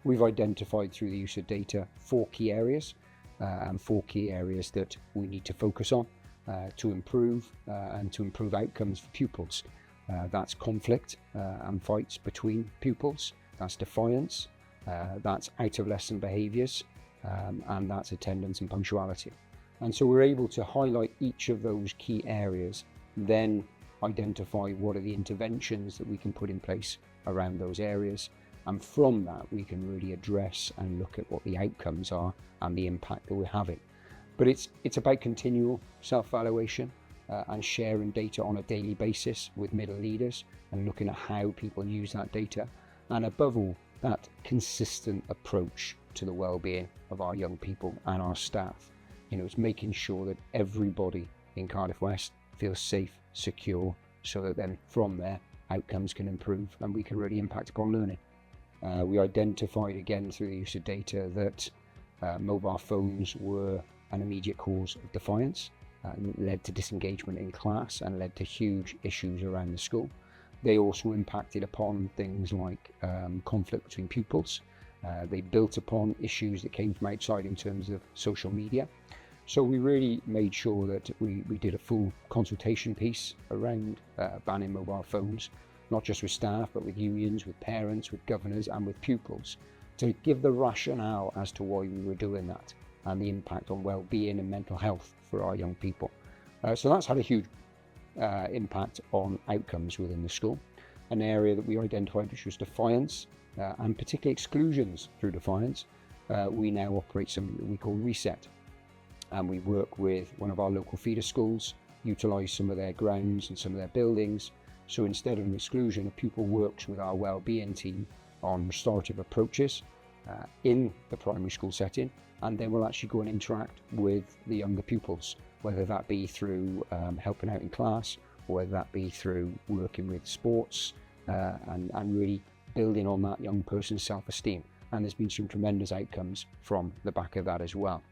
We've identified through the use of data 4 key areas and 4 key areas that we need to focus on to improve and to improve outcomes for pupils. That's conflict and fights between pupils, that's defiance, that's out of lesson behaviours, and that's attendance and punctuality. And so we're able to highlight each of those key areas, then identify what are the interventions that we can put in place around those areas. And from that, we can really address and look at what the outcomes are and the impact that we're having. But it's about continual self-evaluation and sharing data on a daily basis with middle leaders and looking at how people use that data. And above all, that consistent approach to the well-being of our young people and our staff. It's making sure that everybody in Cardiff West feels safe, secure, so that then from there, outcomes can improve and we can really impact upon learning. We identified again through the use of data that mobile phones were an immediate cause of defiance, led to disengagement in class and led to huge issues around the school. They also impacted upon things like conflict between pupils. They built upon issues that came from outside in terms of social media. So we really made sure that we did a full consultation piece around banning mobile phones, not just with staff, but with unions, with parents, with governors and with pupils, to give the rationale as to why we were doing that and the impact on well-being and mental health for our young people. So that's had a huge impact on outcomes within the school. An area that we identified, which was defiance and particularly exclusions through defiance. We now operate something that we call Reset, and we work with one of our local feeder schools, utilise some of their grounds and some of their buildings. So instead of an exclusion, a pupil works with our wellbeing team on restorative approaches in the primary school setting, and then we'll actually go and interact with the younger pupils, whether that be through helping out in class, or whether that be through working with sports and really building on that young person's self-esteem. And there's been some tremendous outcomes from the back of that as well.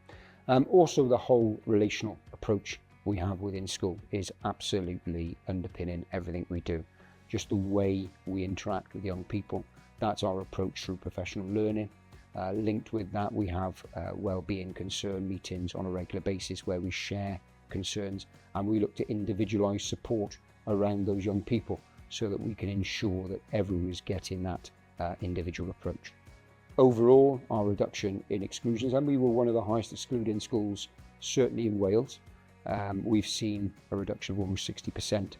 Also, the whole relational approach we have within school is absolutely underpinning everything we do. Just the way we interact with young people, that's our approach through professional learning. Linked with that, we have wellbeing concern meetings on a regular basis where we share concerns and we look to individualise support around those young people so that we can ensure that everyone is getting that individual approach. Overall, our reduction in exclusions, and we were one of the highest excluding schools, certainly in Wales. We've seen a reduction of almost 60%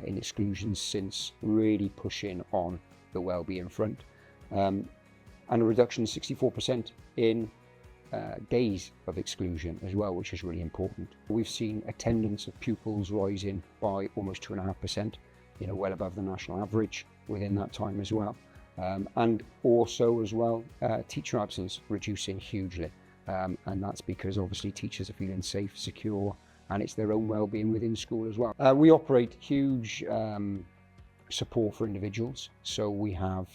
in exclusions since really pushing on the wellbeing front, and a reduction of 64% in days of exclusion as well, which is really important. We've seen attendance of pupils rising by almost 2.5%, well above the national average within that time as well. And also as well, teacher absence reducing hugely. And that's because obviously teachers are feeling safe, secure, and it's their own well-being within school as well. We operate huge support for individuals. So we have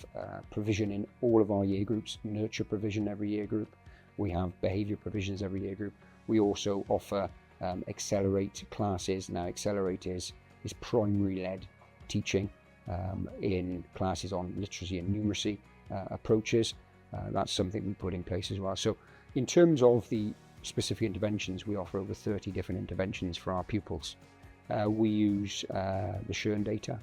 provision in all of our year groups, nurture provision every year group. We have behaviour provisions every year group. We also offer Accelerate classes. Now Accelerate is primary-led teaching in classes on literacy and numeracy approaches. That's something we put in place as well. So in terms of the specific interventions, we offer over 30 different interventions for our pupils. We use the Shern data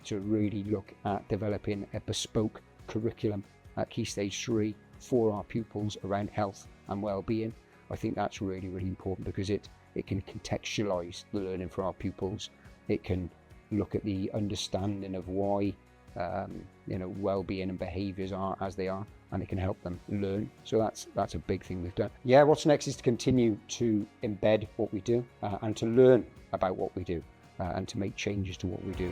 to really look at developing a bespoke curriculum at Key Stage 3 for our pupils around health and well-being. I think that's really, really important because it can contextualise the learning for our pupils. It can look at the understanding of why well-being and behaviours are as they are, and it can help them learn. So that's a big thing we've done. Yeah, what's next is to continue to embed what we do and to learn about what we do and to make changes to what we do.